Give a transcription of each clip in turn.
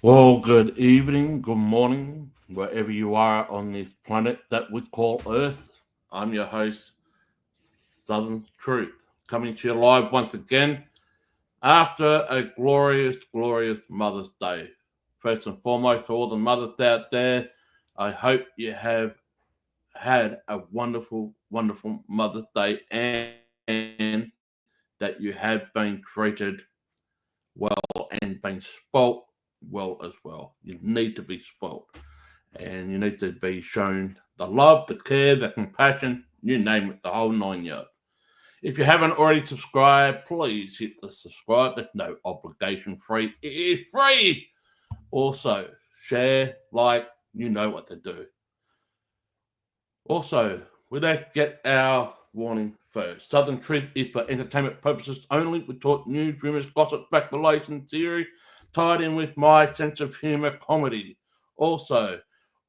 Well, good evening, good morning, wherever you are on this planet that we call Earth. I'm your host, Southern Truth, coming to you live once again after a glorious, glorious Mother's Day. First and foremost, for all the mothers out there, I hope you have had a wonderful, wonderful Mother's Day and that you have been treated well and been spoilt well as well. You need to be spoilt and you need to be shown the love, the care, the compassion, you name it, the whole 9 yards. If you haven't already subscribed, please hit the subscribe. There's no obligation free. It is free. Also, share, like, you know what to do. Also, we let's get our warning first. Southern Truth is for entertainment purposes only. We talk news, rumors, gossip, speculation, theory, tied in with my sense of humour, comedy. Also,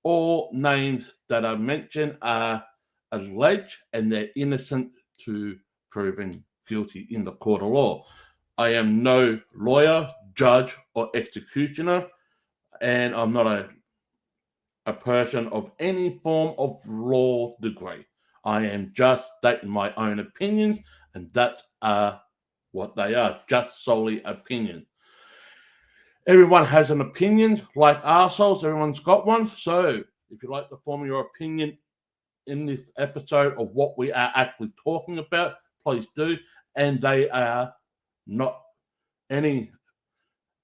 all names that are mentioned are alleged and they're innocent to proven guilty in the court of law. I am no lawyer, judge, or executioner, and I'm not a person of any form of law degree. I am just stating my own opinions, and that's what they are, just solely opinions. Everyone has an opinion, like ourselves, everyone's got one. So if you'd like to form your opinion in this episode of what we are actually talking about, please do. And they are not any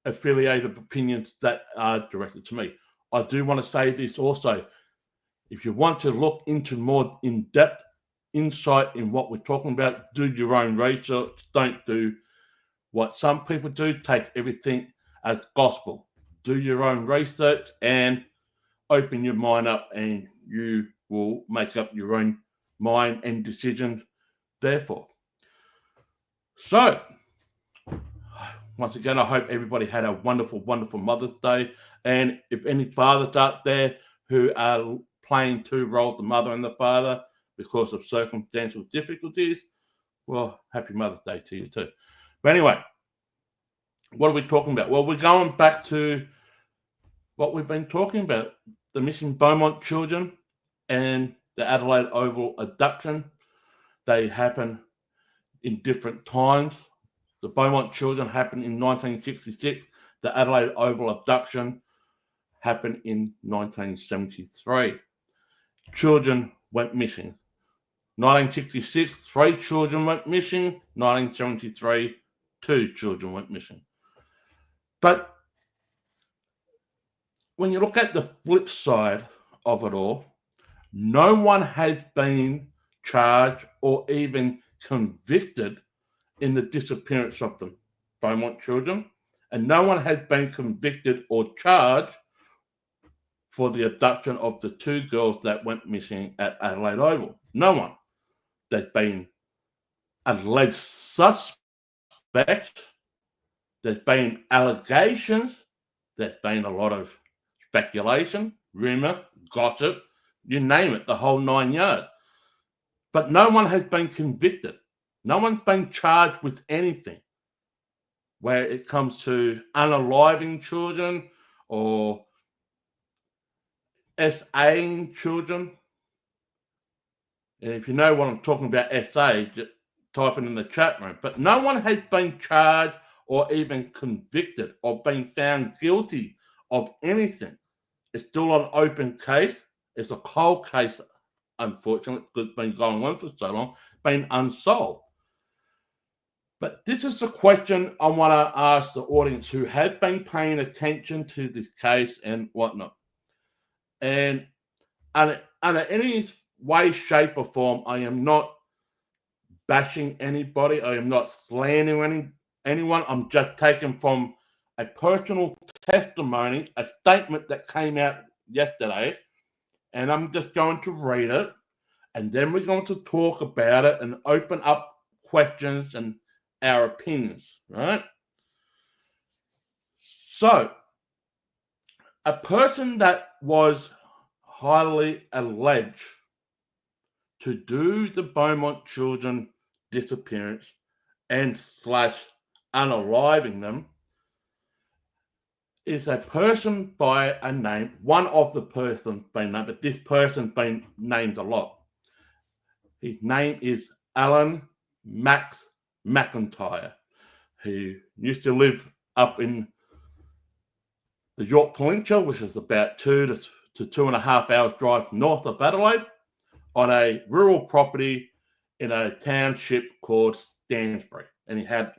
affiliated opinions that are directed to me. I do want to say this also. If you want to look into more in-depth insight in what we're talking about, do your own research. Don't do what some people do, take everything as gospel. Do your own research and open your mind up, and you will make up your own mind and decisions, therefore. So, once again, I hope everybody had a wonderful, wonderful Mother's Day. And if any fathers out there who are playing two roles, the mother and the father, because of circumstantial difficulties, well, happy Mother's Day to you too. But anyway, what are we talking about? Well, we're going back to what we've been talking about, the missing Beaumont children and the Adelaide Oval abduction. They happen in different times. The Beaumont children happened in 1966. The Adelaide Oval abduction happened in 1973. Children went missing. 1966, 3 children went missing. 1973, 2 children went missing. But when you look at the flip side of it all, no one has been charged or even convicted in the disappearance of the Beaumont children, and no one has been convicted or charged for the abduction of the 2 girls that went missing at Adelaide Oval. No one. There's been alleged suspects, there's been allegations, there's been a lot of speculation, rumour, gossip, you name it, the whole 9 yards. But no one has been convicted. No one's been charged with anything where it comes to unaliving children or SAing children. And if you know what I'm talking about, SA, just type it in the chat room. But no one has been charged or even convicted or been found guilty of anything. It's still an open case. It's a cold case, unfortunately, because it's been going on for so long, been unsolved. But this is a question I want to ask the audience who have been paying attention to this case and whatnot. And in any way, shape, or form, I am not bashing anybody. I am not slandering anyone. I'm just taking from a personal testimony, a statement that came out yesterday, and I'm just going to read it, and then we're going to talk about it and open up questions and our opinions, right? So, a person that was highly alleged to do the Beaumont children disappearance and slash unaliving them is a person by a name, one of the persons being named, but this person's been named a lot. His name is Alan Max McIntyre, who used to live up in the York Peninsula, which is about 2 to 2.5 hours drive north of Adelaide, on a rural property in a township called Stansbury. And he had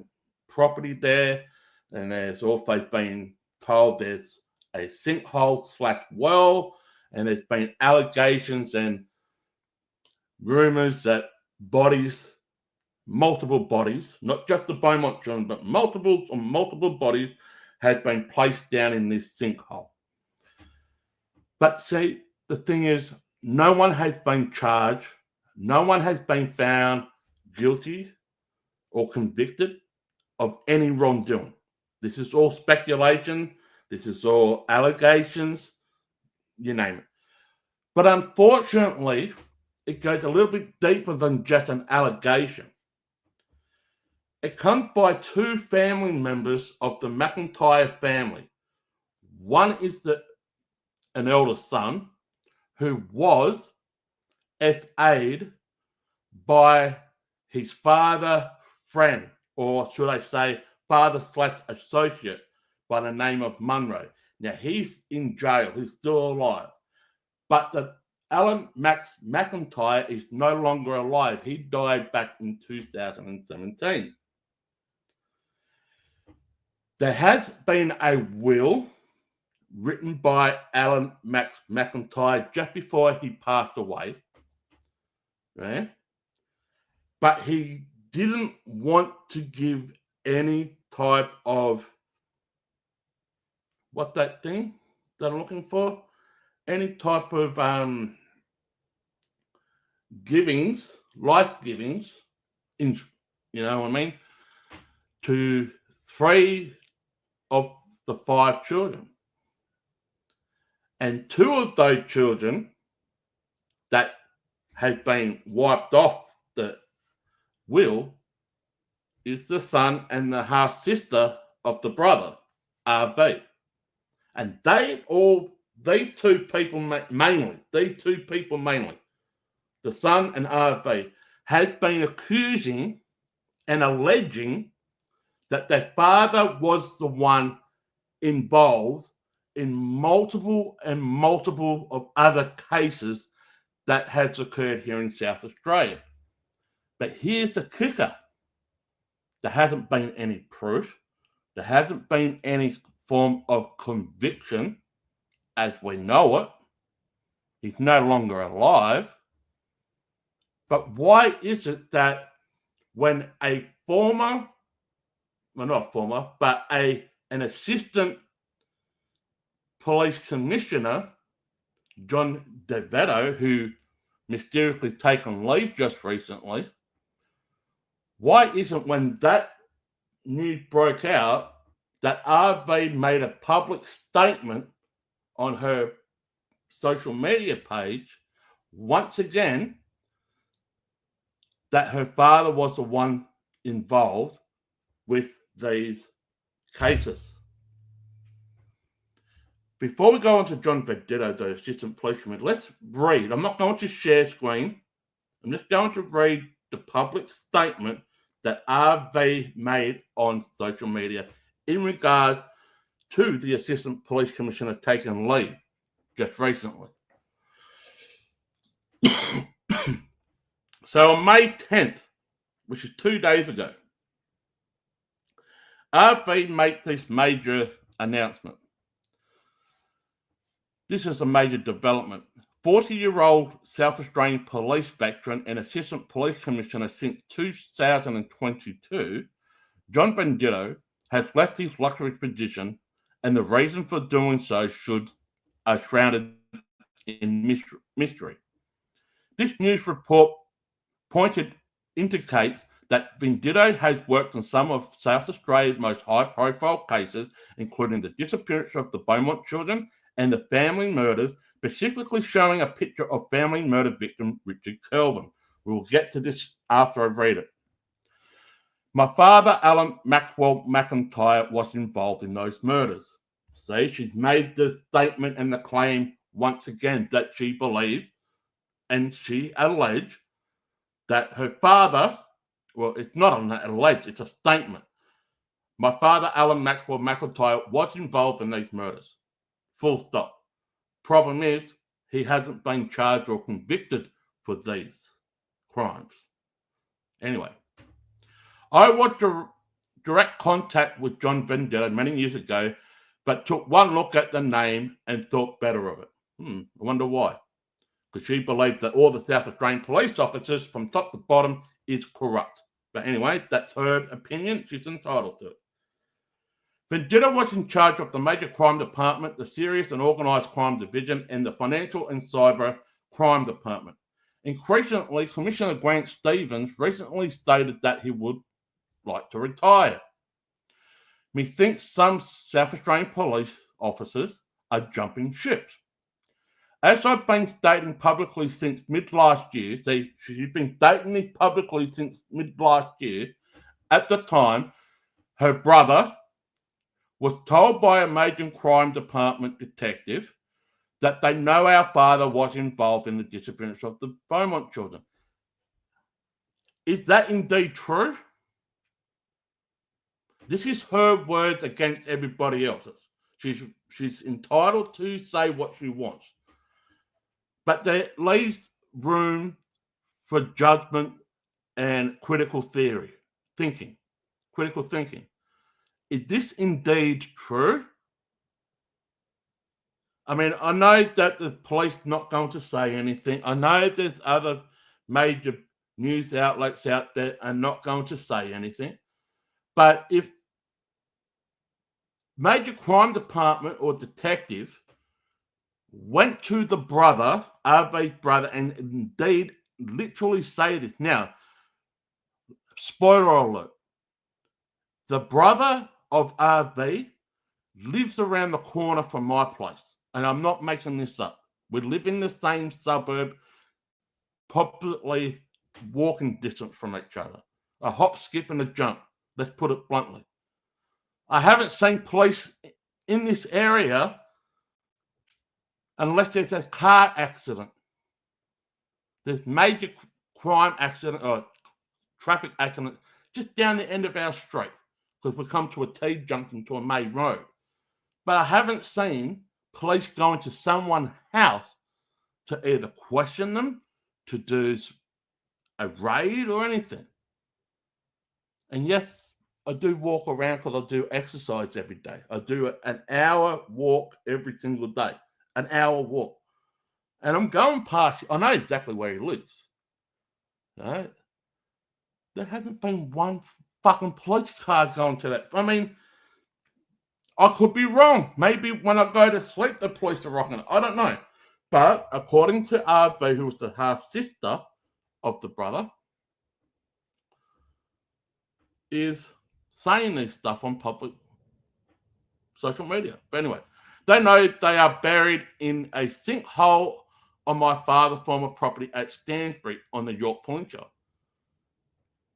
property there, and there's also been told there's a sinkhole/well, and there's been allegations and rumours that multiple bodies, not just the Beaumont Children, but multiple bodies had been placed down in this sinkhole. But see, the thing is, no one has been charged, no one has been found guilty or convicted of any wrongdoing. This is all speculation, this is all allegations, you name it. But unfortunately, it goes a little bit deeper than just an allegation. It comes by two family members of the McIntyre family. One is an elder son who was FA'd by his father friend, or should I say father/associate, by the name of Munro. Now he's in jail, he's still alive. But the Alan Max McIntyre is no longer alive. He died back in 2017. There has been a will written by Alan Max McIntyre just before he passed away. Right? But he didn't want to give any type of what that thing that I'm looking for? Any type of givings, life givings, you know what I mean, to 3 of the 5 children. And 2 of those children that had been wiped off the will is the son and the half sister of the brother, RB. And these two people mainly, the son and RV, had been accusing and alleging that their father was the one involved in multiple of other cases that has occurred here in South Australia. But here's the kicker. There hasn't been any proof. There hasn't been any form of conviction as we know it. He's no longer alive. But why is it that when an assistant police commissioner, John DeVetto, who mysteriously taken leave just recently, why isn't when that news broke out that RV made a public statement on her social media page once again that her father was the one involved with these cases? Before we go on to John Vedetto, the Assistant Police Commissioner, let's read. I'm not going to share screen. I'm just going to read the public statement that RV made on social media in regards to the Assistant Police Commissioner taking leave just recently. So on May 10th, which is 2 days ago, RV made this major announcement. This is a major development. 40-year-old South Australian police veteran and Assistant Police Commissioner since 2022, John Vedetto has left his luxury position, and the reason for doing so are shrouded in mystery. This news report indicates that Vedetto has worked on some of South Australia's most high-profile cases, including the disappearance of the Beaumont Children and the family murders, specifically showing a picture of family murder victim Richard Kelvin. We will get to this after I read it. My father, Alan Maxwell McIntyre, was involved in those murders, See, she's made the statement and the claim once again that she believed and she alleged that her father, well, it's not an alleged, it's a statement. My father, Alan Maxwell McIntyre, was involved in these murders. Full stop. Problem is, he hasn't been charged or convicted for these crimes. Anyway, I was direct contact with John Vendetta many years ago, but took one look at the name and thought better of it. I wonder why. Because she believed that all the South Australian police officers from top to bottom is corrupt. But anyway, that's her opinion. She's entitled to it. Vendetta was in charge of the Major Crime Department, the Serious and Organised Crime Division, and the Financial and Cyber Crime Department. Increasingly, Commissioner Grant Stevens recently stated that he would like to retire. Methinks some South Australian police officers are jumping ships. As I've been stating publicly since mid-last year, she's been stating this publicly since mid-last year, at the time, her brother was told by a Major Crime Department detective that they know our father was involved in the disappearance of the Beaumont children. Is that indeed true? This is her words against everybody else's. She's entitled to say what she wants. But there leaves room for judgment and critical thinking. Is this indeed true? I mean, I know that the police are not going to say anything. I know there's other major news outlets out there are not going to say anything. But if Major Crime Department or detective went to the brother, RV's brother, and indeed literally say this. Now, spoiler alert, the brother of RV lives around the corner from my place, and I'm not making this up. We live in the same suburb, probably walking distance from each other. A hop, skip, and a jump. Let's put it bluntly. I haven't seen police in this area unless there's a car accident. There's major crime accident or traffic accident just down the end of our street because we come to a T-junction to a main road. But I haven't seen police going to someone's house to either question them, to do a raid or anything. And yes, I do walk around because I do exercise every day. I do an hour walk every single day. An hour walk. And I'm going past, I know exactly where he lives. Right? There hasn't been one fucking police car going to that. I mean, I could be wrong. Maybe when I go to sleep, the police are rocking it. I don't know. But according to RB, who was the half-sister of the brother, is saying this stuff on public social media. But anyway, they know they are buried in a sinkhole on my father's former property at Stansbury on the York Peninsula.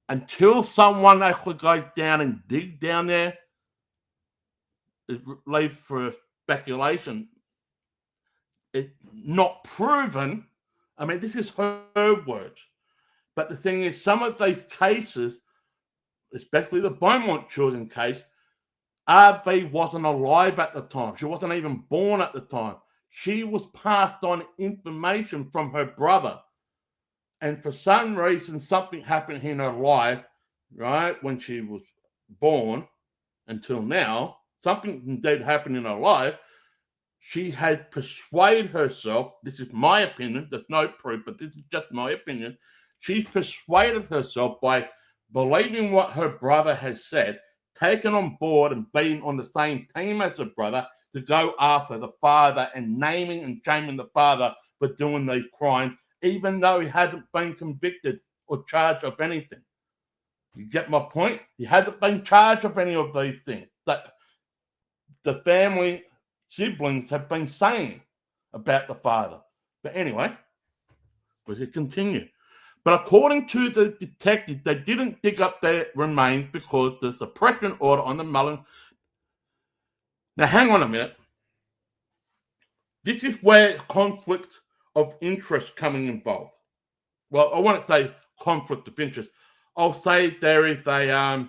Until someone actually goes down and dig down there, it leaves for speculation. It's not proven. I mean, this is her words. But the thing is, some of these cases, especially the Beaumont Children case, RB wasn't alive at the time. She wasn't even born at the time. She was passed on information from her brother. And for some reason, something happened in her life, right, when she was born until now. Something indeed happened in her life. She had persuaded herself, this is my opinion, there's no proof, but this is just my opinion. She persuaded herself by believing what her brother has said, taken on board and being on the same team as her brother to go after the father and naming and shaming the father for doing these crimes, even though he hasn't been convicted or charged of anything. You get my point? He hasn't been charged of any of these things that the family siblings have been saying about the father. But anyway, we should continue. But according to the detective, they didn't dig up their remains because the suppression order on the Mullen. Now, hang on a minute. This is where conflict of interest coming involved. Well, I won't say conflict of interest. I'll say there is a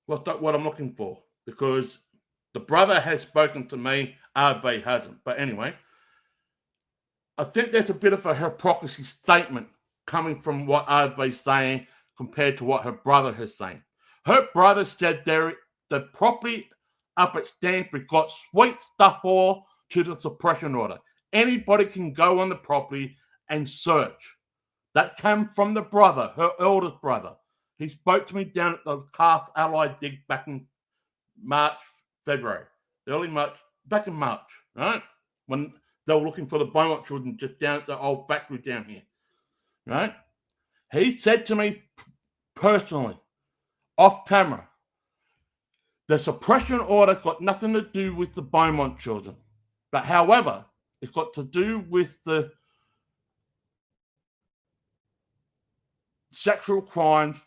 what's that what I'm looking for? Because the brother has spoken to me, RV hasn't. But anyway, I think there's a bit of a hypocrisy statement coming from what RV's saying compared to what her brother is saying. Her brother said the property up at Stanford got sweet stuff all to the suppression order. Anybody can go on the property and search. That came from the brother, her eldest brother. He spoke to me down at the Cast Allied dig back in March, February, early March, back in March, right? When they were looking for the Beaumont Children just down at the old factory down here, right? He said to me personally, off camera, the suppression order got nothing to do with the Beaumont Children. But however, it's got to do with the sexual crimes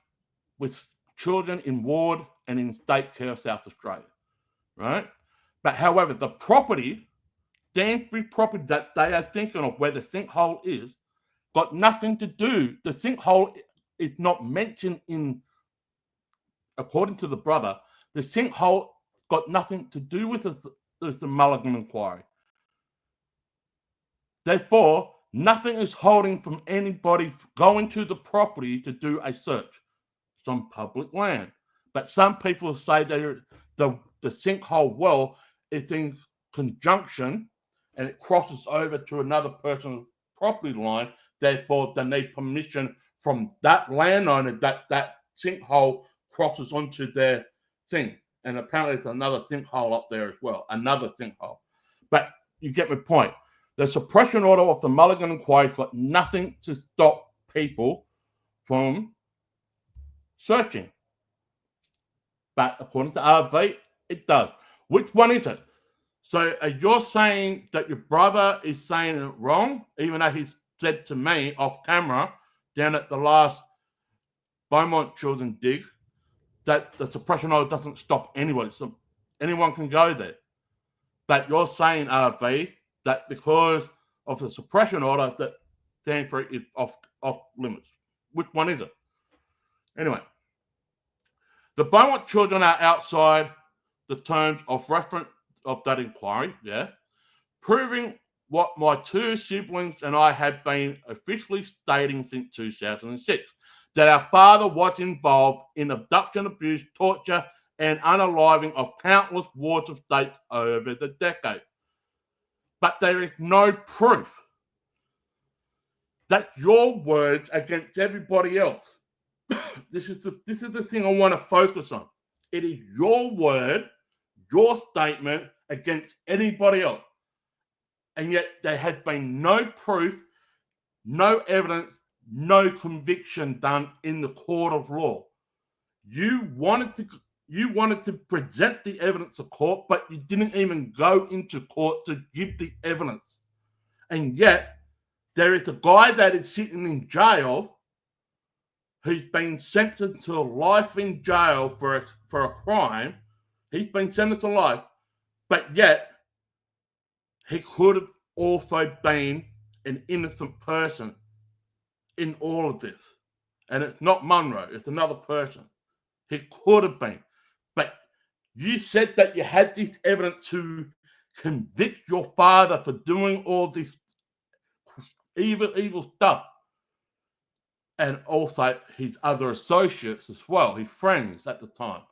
with children in ward and in state care South Australia, right? But however, the property, Danbury property that they are thinking of where the sinkhole is, got nothing to do. The sinkhole is not mentioned in, according to the brother, the sinkhole got nothing to do with the Mulligan inquiry. Therefore, nothing is holding from anybody going to the property to do a search. It's on public land. But some people say that the sinkhole well is in conjunction and it crosses over to another person's property line. Therefore, they need permission from that landowner that sinkhole crosses onto their thing. And apparently there's another sinkhole up there as well, another sinkhole. But you get my point. The suppression order of the Mulligan inquiry got nothing to stop people from searching. But according to RV, it does. Which one is it? So you're saying that your brother is saying it wrong, even though he said to me off camera down at the last Beaumont Children dig that the suppression order doesn't stop anybody. So anyone can go there. But you're saying, RV, that because of the suppression order that Stanford is off limits. Which one is it? Anyway, the Beaumont Children are outside the terms of reference of that inquiry, yeah, proving what my two siblings and I have been officially stating since 2006, that our father was involved in abduction, abuse, torture, and unaliving of countless wards of states over the decade. But there is no proof. That's your words against everybody else. This is the thing I want to focus on. It is your word, your statement against anybody else. And yet there has been no proof, no evidence, no conviction done in the court of law. You wanted to present the evidence to court, but you didn't even go into court to give the evidence. And yet, there is a guy that is sitting in jail who's been sentenced to life in jail for a crime. He's been sentenced to life, but yet he could have also been an innocent person in all of this. And it's not Munro, it's another person. He could have been. But you said that you had this evidence to convict your father for doing all this evil stuff. And also his other associates as well, his friends at the time.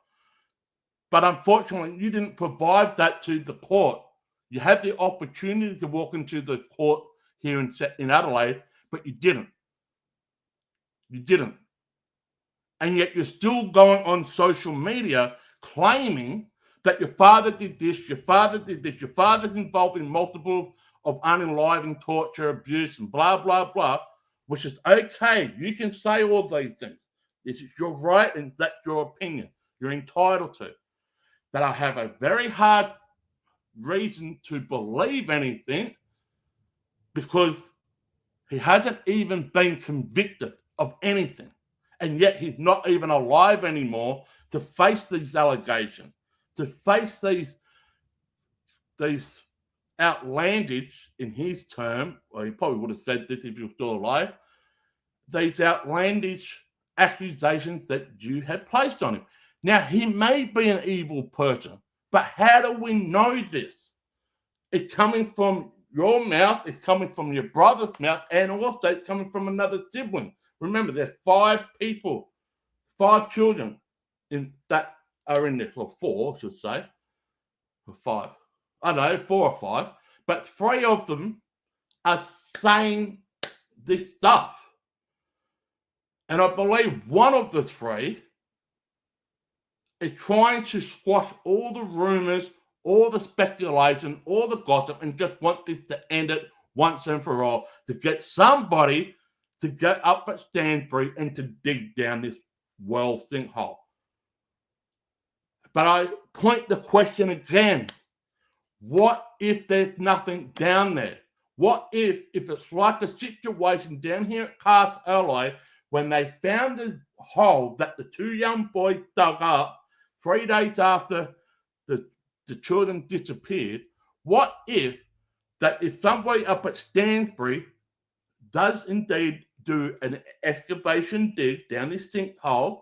But unfortunately, you didn't provide that to the court. You had the opportunity to walk into the court here in Adelaide, but you didn't. You didn't. And yet you're still going on social media claiming that your father did this, your father did this, your father's involved in multiple of unaliving, torture, abuse, and blah, blah, blah, which is okay. You can say all these things. This is your right and that's your opinion. You're entitled to. But I have a very hard reason to believe anything because he hasn't even been convicted of anything. And yet he's not even alive anymore to face these allegations, to face these outlandish in his term, well, he probably would have said this if he was still alive, these outlandish accusations that you had placed on him. Now, he may be an evil person, but how do we know this? It's coming from your mouth, it's coming from your brother's mouth, and also it's coming from another sibling. Remember, there's 5 people, 5 children that are in this, or 4, I should say, or 5. I don't know, 4 or 5, but 3 of them are saying this stuff. And I believe one of the 3 is trying to squash all the rumors, all the speculation, all the gossip, and just want this to end it once and for all, to get somebody to get up at Stanbury and to dig down this well sinkhole. But I point the question again. What if there's nothing down there? What if it's like the situation down here at Cast Ally when they found the hole that the 2 young boys dug up 3 days after the children disappeared? What if somebody up at Stanbury does indeed do an excavation dig down this sinkhole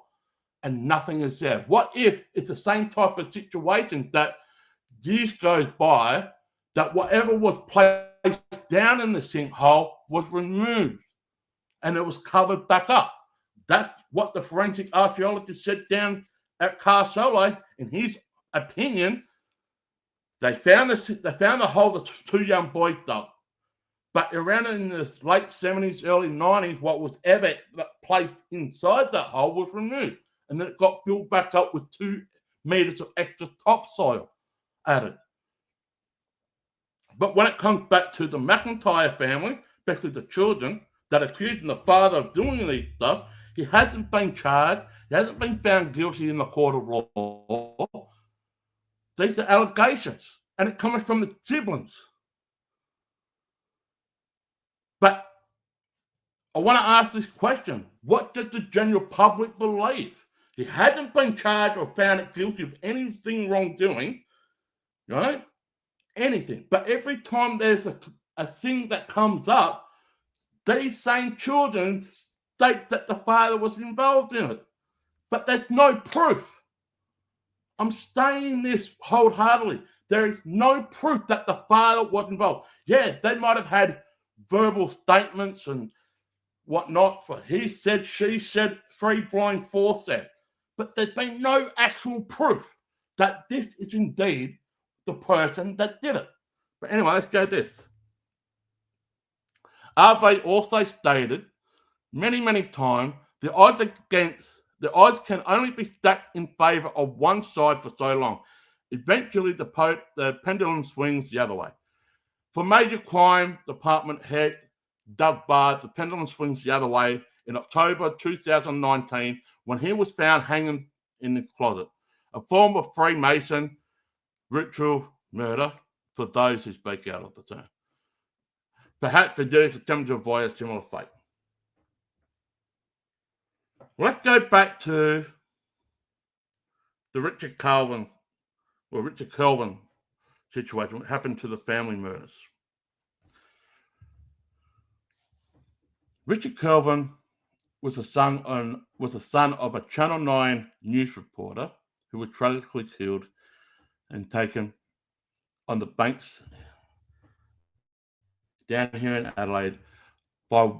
and nothing is there? What if it's the same type of situation that years goes by, that whatever was placed down in the sinkhole was removed and it was covered back up? That's what the forensic archaeologist said down at Carsolo. In his opinion, they found the hole the 2 young boys dug. But around in the late 70s, early 90s, what was ever placed inside that hole was removed. And then it got built back up with 2 meters of extra topsoil added. But when it comes back to the McIntyre family, especially the children that accusing the father of doing these stuff, he hasn't been charged. He hasn't been found guilty in the court of law. These are allegations, and it's coming from the siblings. But I want to ask this question. What does the general public believe? He hasn't been charged or found guilty of anything wrongdoing, right? Anything. But every time there's a thing that comes up, these same children state that the father was involved in it. But there's no proof. I'm saying this wholeheartedly. There is no proof that the father was involved. Yeah, they might have had verbal statements and whatnot for he said, she said, 3 blind, 4 said. But there's been no actual proof that this is indeed the person that did it. But anyway, let's go to this. Arve also stated many, many times the odds can only be stacked in favour of one side for so long. Eventually, the pendulum swings the other way. For major crime department head Doug Bard, the pendulum swings the other way in October 2019 when he was found hanging in the closet. A form of Freemason ritual murder for those who speak out of the term. Perhaps the judge attempted to avoid a similar fate. Let's go back to the Richard Kelvin situation, what happened to the family murders. Richard Kelvin was the son of a Channel 9 news reporter who was tragically killed and taken on the banks down here in Adelaide by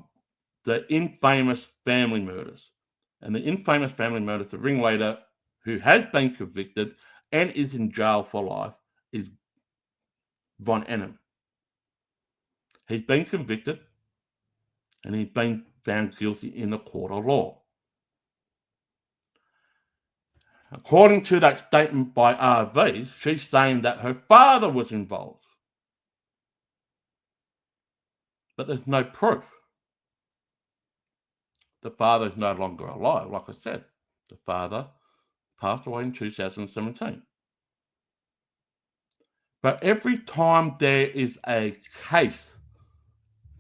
the infamous family murders. And the infamous family murders, the ringleader who has been convicted and is in jail for life is Von Ennem. He's been convicted and he's been found guilty in the court of law. According to that statement by RV, she's saying that her father was involved. But there's no proof. The father is no longer alive, like I said. The father passed away in 2017. But every time there is a case,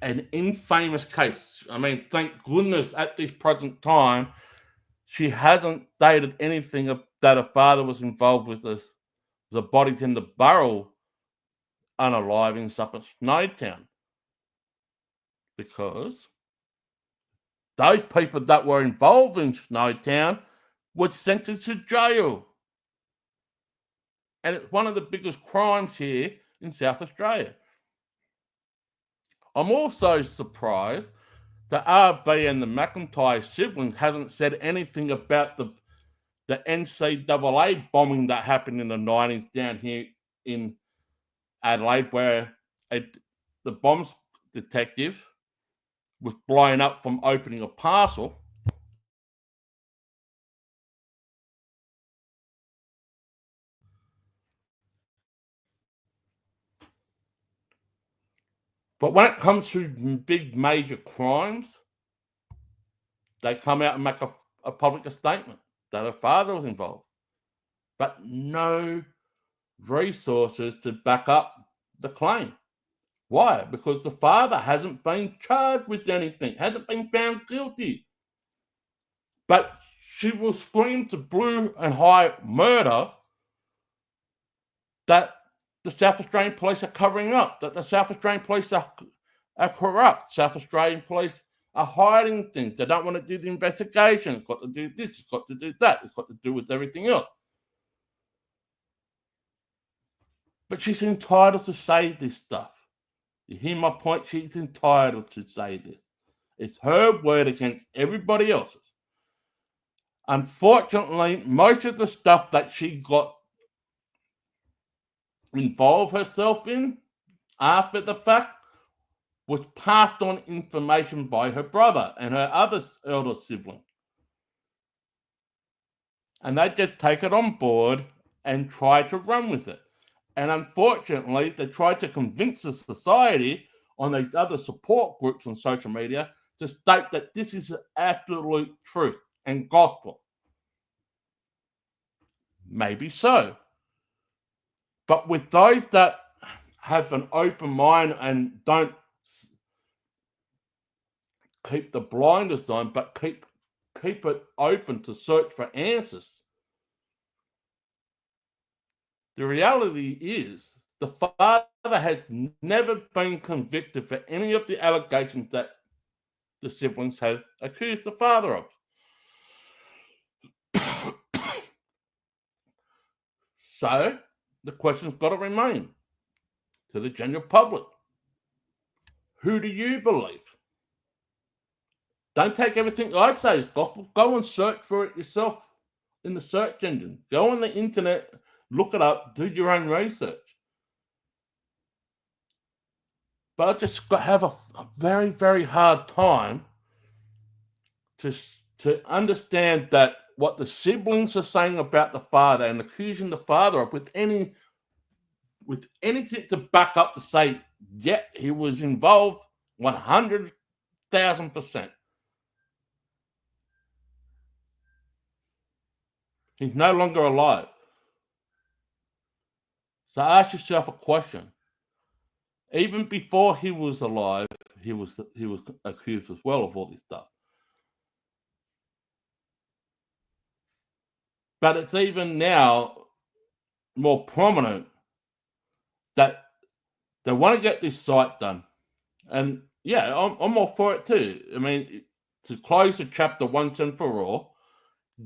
an infamous case, I mean, thank goodness at this present time, she hasn't stated anything that her father was involved with the bodies in the barrel unalivings up at Snowtown, because those people that were involved in Snowtown were sentenced to jail. And it's one of the biggest crimes here in South Australia. I'm also surprised that RB and the McIntyre siblings haven't said anything about the NCAA bombing that happened in the 90s down here in Adelaide, where the bombs detective was blown up from opening a parcel. But when it comes to big major crimes, they come out and make a public statement that her father was involved, but no resources to back up the claim. Why? Because the father hasn't been charged with anything, hasn't been found guilty. But she will scream to blue and high murder that the South Australian police are covering up, that the South Australian police are corrupt. South Australian police are hiding things. They don't want to do the investigation. It's got to do this, it's got to do that, it's got to do with everything else. But she's entitled to say this stuff. You hear my point? She's entitled to say this. It's her word against everybody else's. Unfortunately, most of the stuff that she got involved herself in after the fact was passed on information by her brother and her other elder sibling. And they just take it on board and try to run with it. And unfortunately, they try to convince the society on these other support groups on social media to state that this is absolute truth and gospel. Maybe so. But with those that have an open mind and don't keep the blinders on, but keep it open to search for answers, the reality is the father has never been convicted for any of the allegations that the siblings have accused the father of. So the question's got to remain to the general public. Who do you believe? Don't take everything I say as gospel. Go and search for it yourself in the search engine. Go on the internet, look it up, do your own research. But I just have a very, very hard time to understand that what the siblings are saying about the father and accusing the father of with anything to back up to say, yeah, he was involved 100,000%. He's no longer alive. So ask yourself a question. Even before he was alive, he was accused as well of all this stuff. But it's even now more prominent that they want to get this site done. And yeah, I'm all for it too. I mean, to close the chapter once and for all,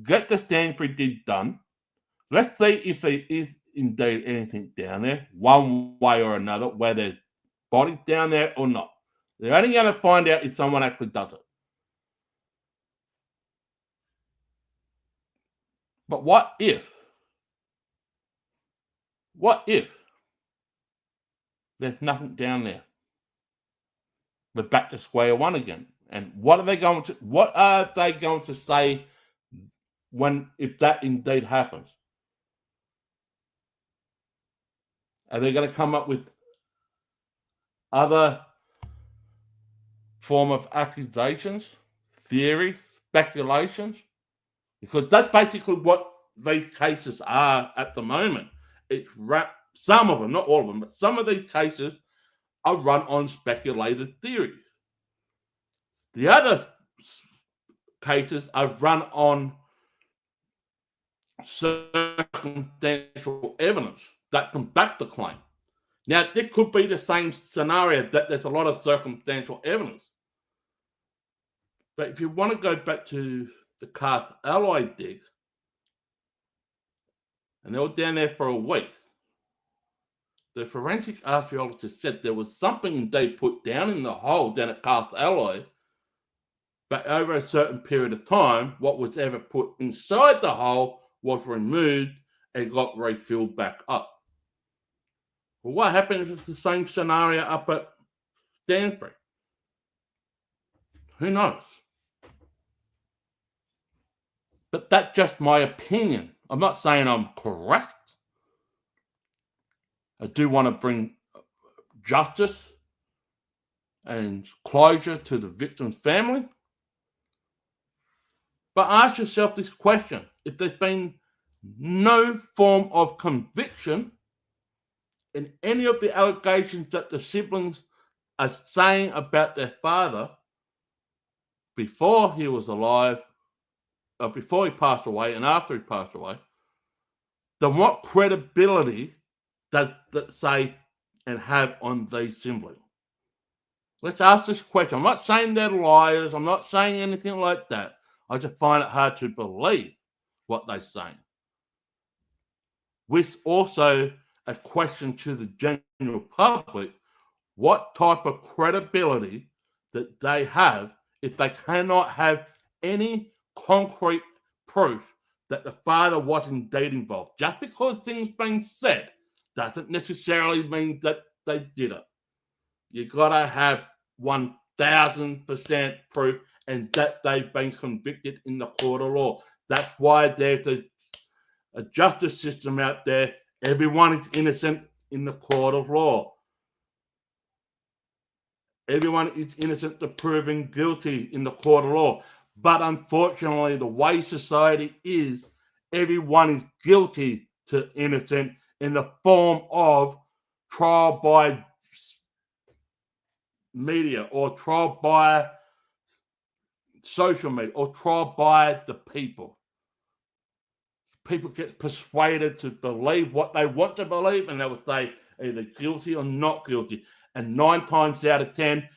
get the Stanford deed done. Let's see if there is indeed anything down there, one way or another, where there's bodies down there or not. They're only going to find out if someone actually does it. But what if there's nothing down there? We're back to square one again. And what are they going to say if that indeed happens? Are they going to come up with other form of accusations, theories, speculations? Because that's basically what these cases are at the moment. It's some of them, not all of them, but some of these cases are run on speculated theories. The other cases are run on circumstantial evidence that can back the claim. Now, this could be the same scenario that there's a lot of circumstantial evidence. But if you want to go back to the Carth Alloy dig, and they were down there for a week, the forensic archaeologist said there was something they put down in the hole down at Carth Alloy, but over a certain period of time, what was ever put inside the hole was removed and got refilled back up. Well, what happened if it's the same scenario up at Stanbury? Who knows? But that's just my opinion. I'm not saying I'm correct. I do want to bring justice and closure to the victim's family. But ask yourself this question. If there's been no form of conviction in any of the allegations that the siblings are saying about their father before he was alive, or before he passed away and after he passed away, then what credibility does that say and have on these siblings? Let's ask this question. I'm not saying they're liars. I'm not saying anything like that. I just find it hard to believe what they're saying. With also a question to the general public, what type of credibility that they have if they cannot have any concrete proof that the father was indeed involved? Just because things been said doesn't necessarily mean that they did it. You gotta have 1000% proof and that they've been convicted in the court of law. That's why there's a justice system out there. Everyone is innocent in the court of law. Everyone is innocent to proving guilty in the court of law. But unfortunately, the way society is, everyone is guilty to innocent in the form of trial by media or trial by social media or trial by the people. People get persuaded to believe what they want to believe, and they will say either guilty or not guilty. And 9 times out of 10,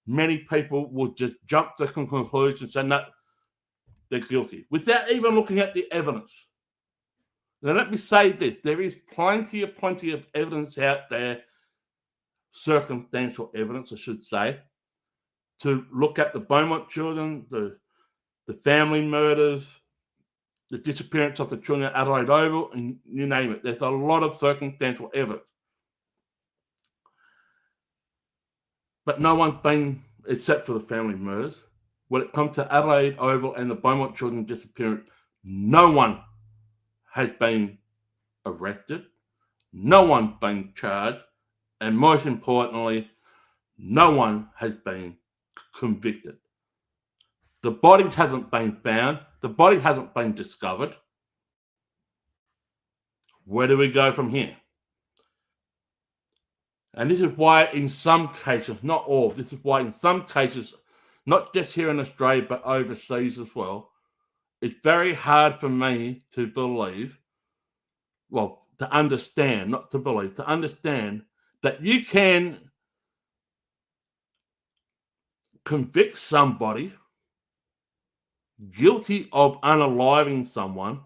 many people will just jump to the conclusion and say, no, they're guilty, without even looking at the evidence. Now, let me say this. There is plenty of evidence out there, circumstantial evidence, I should say, to look at the Beaumont children, the family murders, the disappearance of the children at Adelaide Oval, and you name it. There's a lot of circumstantial evidence. But no one's been, except for the family murders, when it comes to Adelaide Oval and the Beaumont children disappearance, no one has been arrested, no one's been charged, and most importantly, no one has been convicted. The bodies hasn't been found. The body hasn't been discovered. Where do we go from here? And this is why in some cases, not all, this is why in some cases, not just here in Australia, but overseas as well, it's very hard for me to believe, well, to understand, not to believe, to understand that you can convict somebody guilty of unaliving someone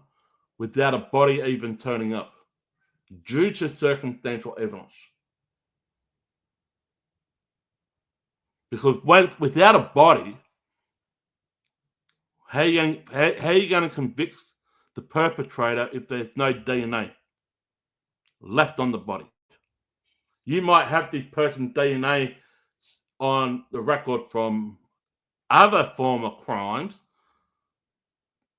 without a body even turning up due to circumstantial evidence. Because without a body, how are you going to convict the perpetrator if there's no DNA left on the body? You might have this person's DNA on the record from other former crimes,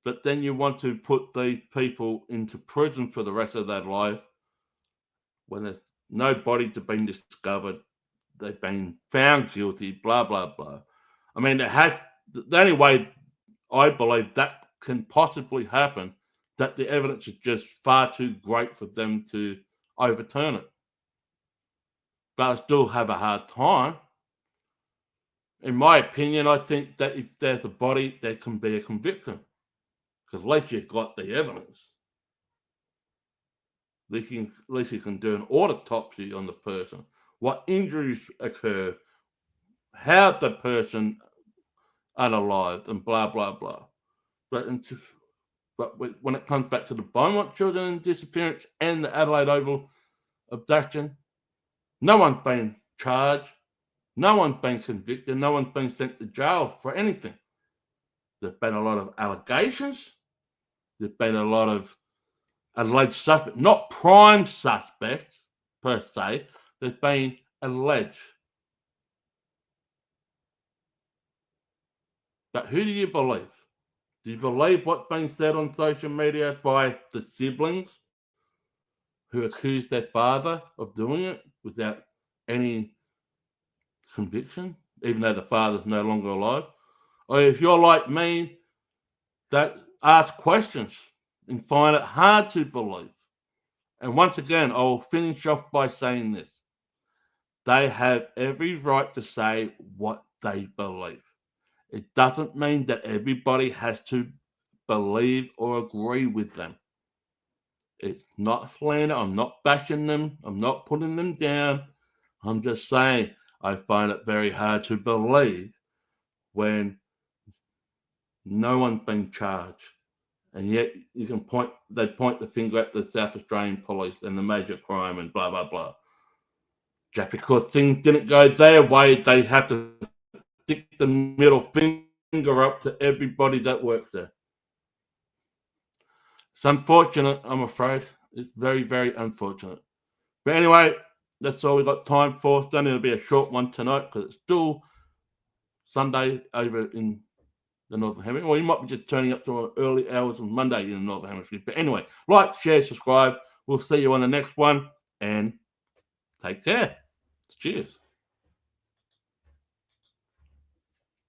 but then you want to put these people into prison for the rest of their life when there's no body to be discovered, they've been found guilty, blah, blah, blah. I mean, the only way I believe that can possibly happen, that the evidence is just far too great for them to overturn it. But I still have a hard time. In my opinion, I think that if there's a body, there can be a conviction. Because at least you've got the evidence. At least you can do an autopsy on the person. What injuries occur, how the person unalived, and blah blah blah. But when it comes back to the Beaumont Children disappearance and the Adelaide Oval abduction, no one's been charged, no one's been convicted, no one's been sent to jail for anything. There's been a lot of allegations. There's been a lot of alleged suspects, not prime suspects per se. There's been alleged. But who do you believe? Do you believe what's been said on social media by the siblings who accused their father of doing it without any conviction, even though the father's no longer alive? Or if you're like me, that ask questions and find it hard to believe. And once again, I'll finish off by saying this. They have every right to say what they believe. It doesn't mean that everybody has to believe or agree with them. It's not slander. I'm not bashing them. I'm not putting them down. I'm just saying I find it very hard to believe when no one's been charged. And yet they point the finger at the South Australian police and the major crime and blah, blah, blah. Just because things didn't go their way, they have to stick the middle finger up to everybody that works there. It's unfortunate, I'm afraid. It's very, very unfortunate. But anyway, that's all we've got time for. It's only going to be a short one tonight because it's still Sunday over in the Northern Hemisphere. Well, you might be just turning up to early hours on Monday in the Northern Hemisphere. But anyway, like, share, subscribe. We'll see you on the next one and take care. Cheers.